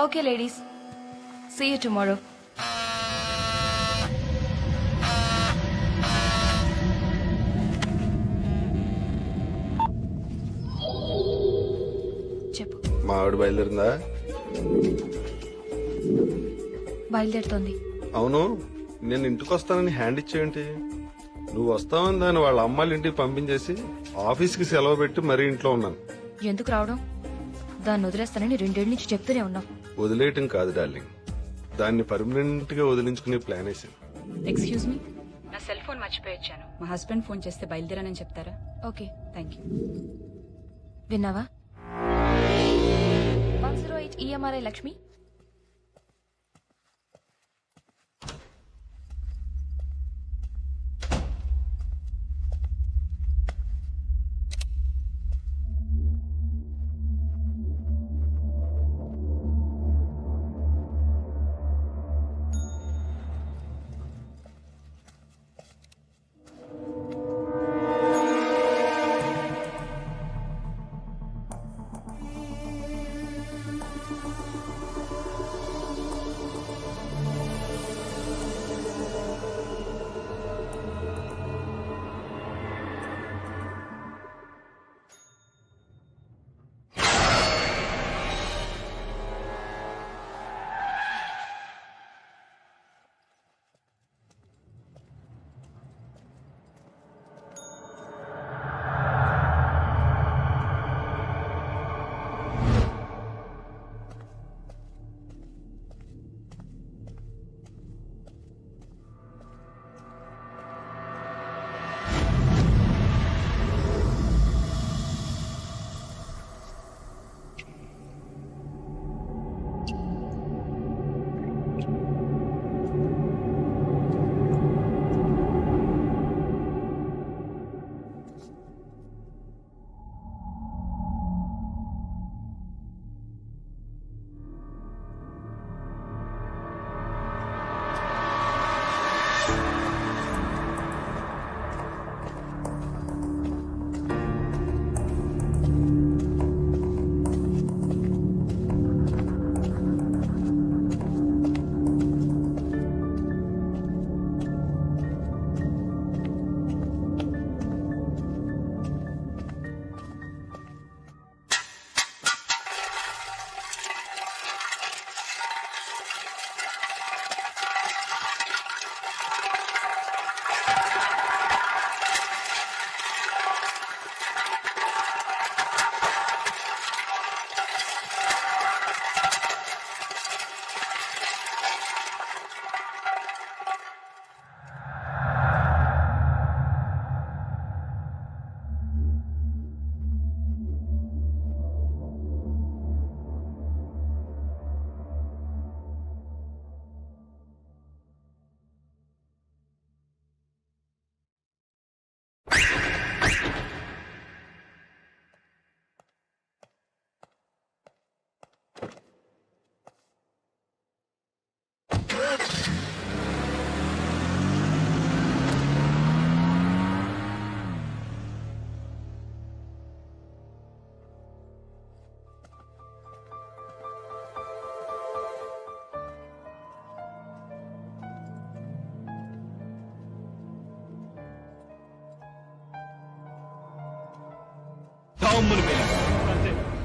Okay ladies, see you tomorrow. చెప్పు. మా ఆవిడ బయలుదేరిందా? బయలుదేరుతోంది. అవును, నేను ఇంటికి వస్తానని హ్యాండ్ ఇచ్చేయండి. నువ్వు వస్తావని దాన్ని వాళ్ళ అమ్మాయిల ఇంటికి పంపించేసి ఆఫీస్కి సెలవు పెట్టి మరీ ఇంట్లో ఉన్నాను. ఎందుకు రావడం? దాన్ని వదిలేస్తానని 2 ఏళ్ల నుంచి చెప్తూనే ఉన్నావు. వదిలేయటం కాదు డార్లింగ్, దాన్ని పర్మనెంట్ గా వదిలించుకునే ప్లాన్ వేసాను. ఎక్స్క్యూజ్ మీ, నా సెల్ ఫోన్ మర్చిపోయొచ్చాను. మా హస్బెండ్ ఫోన్ చేస్తే బయలుదేరానని చెప్తారా? Okay, thank you. విన్నావా? 108 EMRI లక్ష్మి.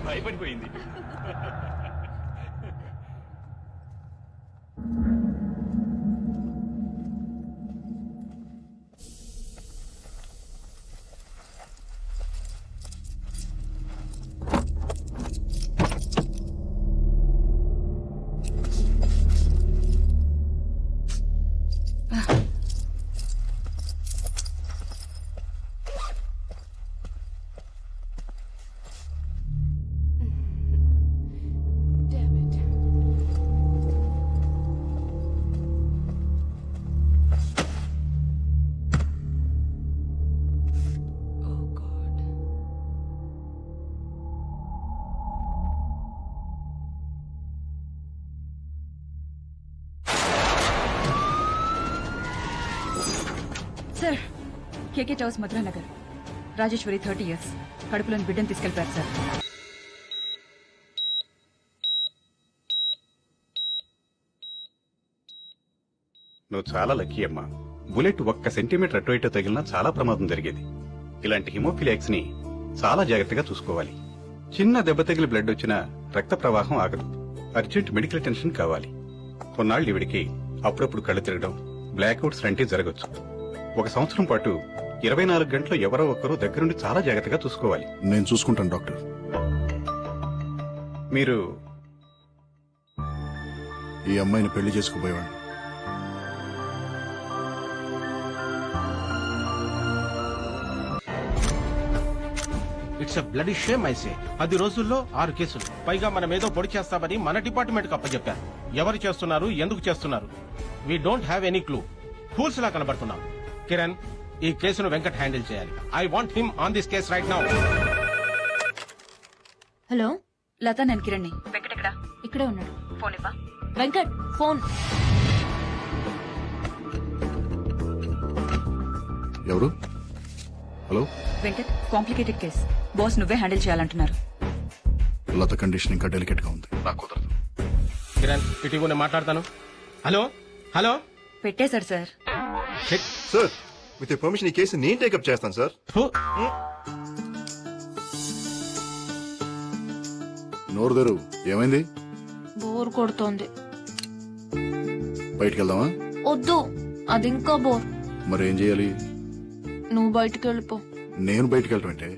భయపడిపోయింది. సార్, కేకే టవర్స్ మధురానగర్, రాజేశ్వరి 30 years, కడుపులోని బిడ్డను తీసుకెళ్తారు సార్. నువ్వు చాలా లక్కీ అమ్మా. బుల్లెట్ 1 సెంటీమీటర్ అటు ఇటు తగిలినా చాలా ప్రమాదం జరిగేది. ఇలాంటి హిమోఫిలియాక్స్ ని చాలా జాగ్రత్తగా చూసుకోవాలి. చిన్న దెబ్బ తగిలి బ్లడ్ వచ్చినా రక్త ప్రవాహం ఆగదు. అర్జెంట్ మెడికల్ అటెన్షన్ కావాలి. కొన్నాళ్ళు ఇవిడికి అప్పుడప్పుడు కళ్ళు తిరగడం, బ్లాక్అవుట్స్ లాంటివి జరగచ్చు. 1 సంవత్సరం పాటు 24 గంటలు ఎవరో ఒక్కరు దగ్గరుండి చాలా జాగ్రత్తగా చూసుకోవాలి. నేను చూసుకుంటాను డాక్టర్. మీరు ఈ అమ్మాయిని పెళ్లి చేసుకుపోయేవాడిని. It's a bloody shame I say. 10 రోజుల్లో 6 కేసులు, పైగా మనం ఏదో పొడి చేస్తామని మన డిపార్ట్మెంట్ కి అప్పచెప్పారు. ఎవరు చేస్తున్నారు, ఎందుకు చేస్తున్నారు? We don't have any clue. Fools లా కనబడుతున్నాం. కిరణ్, ఈ కేసును వెంకట్ హ్యాండిల్ చేయాలి. I want him on this case right now. Hello, Latha, నేను కిరణ్ని. వెంకట్ ఎక్కడా? ఇక్కడే ఉన్నాడు. ఫోన్ ఇవ్వా. వెంకట్ ఫోన్. ఎవరు? Hello, Venkat, complicated case. Boss నువ్వే హ్యాండిల్ చేయాలంటున్నారు. లత కండిషన్ ఇంకా డెలికేట్ గా ఉంది. నాకు కుదరదు. కిరణ్, ఇటీవల నేను మాట్లాడతాను. Hello hello. పెట్టేశారు సార్. సార్, విత్ పర్మిషన్ ఈ కేసు నేను టేకప్ చేస్తాను సార్. ఫు. నోరు తెరు. ఏమైంది? బోర్ కొడుతోంది. బయటికి వెళ్దామా? వద్దు, అది ఇంకా బోర్. మరి ఏం చేయాలి? నువ్వు బయటికి వెళ్ళిపో. నేను బయటికి వెళ్ళటం అంటే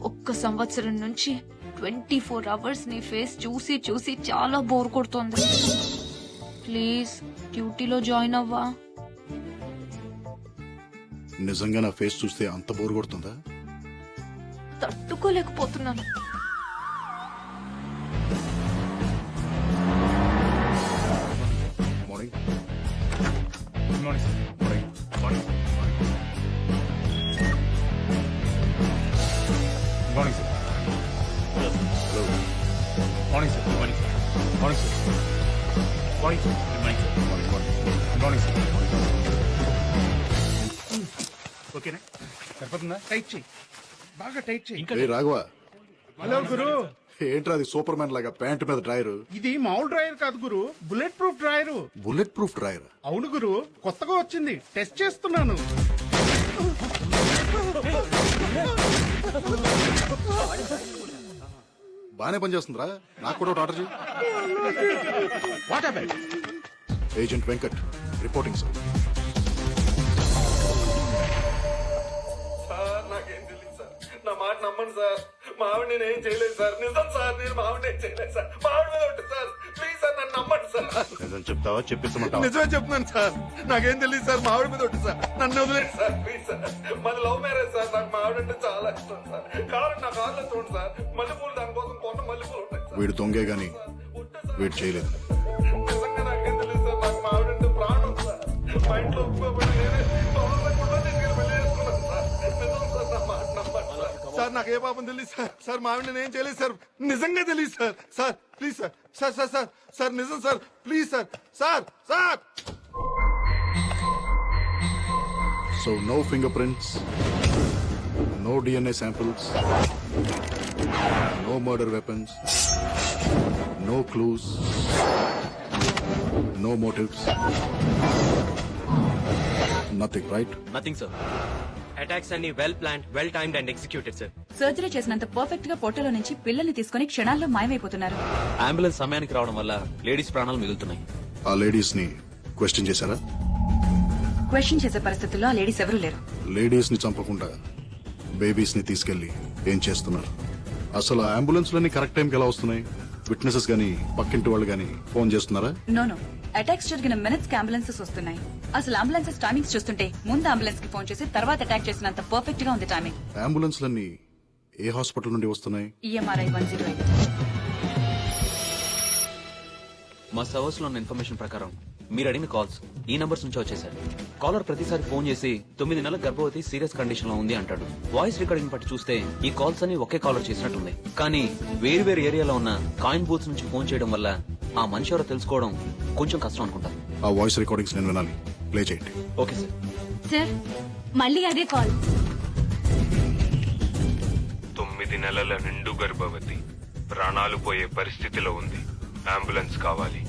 1 సంవత్సరం నుంచి 24 అవర్స్ నీ ఫేస్ చూసి చూసి చాలా బోర్ కొడుతోంది. ప్లీజ్ డ్యూటీలో జాయిన్ అవ్వా. నిజంగా నా ఫేస్ చూస్తే అంత బోర్ కొడుతుందా? తట్టుకోలేకపోతున్నాను. మార్నింగ్. ఓకేనా? సరిపోతుందా? టైట్ చేయి, బాగా టైట్ చేయి. ఏ రాఘవ, హలో గురు, ఏంట్రా అది సూపర్ మ్యాన్ లాగా ప్యాంట్ మీద డ్రాయర్? ఇది మామూలు డ్రాయర్ కాదు గురు, bullet proof drawer. Bullet proof drawer? అవును గురు, కొత్తగా వచ్చింది, టెస్ట్ చేస్తున్నాను. బానే పనిచేస్తుందిరా. నాకు కూడా ఒకటి ఆర్డర్ చేయి. What happened? Agent Venkat reporting sir. Sir నాకేం తెలియదు సార్. నా మాట నమ్మండి సార్. మా ఆవిడ నేను ఏం చేయలేదు సార్. నిజం సార్, నేను మా ఆవిడ ఏం చేయలేదు సార్. మా ఆవిడ మీద ఉంటుంది సార్. ప్లీజ్ సార్, నన్ను నమ్మండి సార్. నిజం చెప్తావా చెప్పేస్తామంటావా? నిజమే చెప్తున్నాను సార్. నాకేం తెలియదు సార్. మా ఆవిడ మీద ఉంటుంది సార్. నన్ను వదిలేదు సార్. Please sir. మాది లవ్ మ్యారేజ్ సార్. నాకు మా ఆవిడ అంటే చాలా ఇష్టం సార్. కావాలంటే నా కార్లో చూడండి సార్. మల్లెపూలు దానికోసం కొన్న మల్లెపూలు ఉంటాయి సార్. వీడు దొంగే గాని వీడు చేయలేదు. నిజంగా నాకేం తెలియదు సార్. నాకు మా ఆవిడ అంటే ప్రాణం సార్. మా ఇంట్లో ఒప్పుకోబడి నేనే తొందరగా తీసుకెళ్ళి పెళ్లి చేసుకున్నాను సార్. నిజం సార్, నా మాట నమ్మండి సార్. సార్ నాకు ఏ పాపం తెలియదు సార్. సార్ మా ఆవిడ నేనేం చేయలేదు సార్. నిజంగా తెలియదు sir. Sir please sir. Sir sir sir sir నిజం sir. Please sir. Sir sir. So no fingerprints, no DNA samples, no murder weapons, no clues, no motives, nothing, right? Nothing sir. Attacks అన్ని well planned, well timed and executed sir. Surgery చేసినంత perfect గా పొట్టలో నుంచి పిల్లల్ని తీసుకుని క్షణాల్లో మాయమైపోతున్నారు. Ambulance సమయానికి రావడం వల్ల లేడీస్ ప్రాణాలు మిగులుతున్నాయి. ఆ లేడీస్ ని క్వశ్చన్ చేశారా? క్వశ్చన్ చేసే పరిస్థితుల్లో ఆ లేడీస్ ఎవరూ లేరు. లేడీస్ ని చంపకుండా బేబీస్ ని తీసుకెళ్లి ఏం చేస్తున్నారు? అసలు ఆ అంబులెన్స్ లన్నీ కరెక్ట్ టైంకి ఎలా వస్తున్నాయి? విట్నెసెస్ గానీ పక్కింటి వాళ్ళు గానీ ఫోన్ చేస్తున్నారా? నో అటాక్స్ జరిగిన మినిట్స్ కి అంబులెన్సెస్ వస్తున్నాయి. అసలు అంబులెన్సెస్ టైమింగ్స్ చూస్తుంటే ముందు అంబులెన్స్ కి ఫోన్ చేసి తర్వాత అటాక్ చేసినంత పర్ఫెక్ట్ గా ఉంది టైమింగ్. అంబులెన్స్ లన్నీ ఏ హాస్పిటల్ నుండి వస్తున్నాయి? EMRI 108. మా సర్వర్స్ లో ఉన్న ఇన్ఫర్మేషన్ ప్రకారం మీరు అడిగిన కాల్స్ ఈ నంబర్స్ నుంచి వచ్చేసారు. కాలర్ ప్రతిసారి ఫోన్ చేసి 9 నెలల గర్భవతి సీరియస్ కండిషన్ లో ఉంది అంటాడు. వాయిస్ రికార్డింగ్ బట్టి చూస్తే ఈ కాల్స్ అన్ని ఒకే కాలర్ చేసినట్టుంది. కానీ వేరు వేరు ఏరియాలో ఉన్న కాయిన్ బూత్స్ నుంచి ఫోన్ చేయడం వల్ల ఆ మనిషి ఎవరో తెలుసుకోవడం కొంచెం కష్టం అనుకుంటా. ఆ వాయిస్ రికార్డింగ్స్ నేను వినాలి. ప్లే చేయండి. Okay sir. సార్ మళ్ళీ అదే కాల్. 9 నెలల నిండు గర్భవతి ప్రాణాలు పోయే పరిస్థితిలో ఉంది. అంబులెన్స్ కావాలి.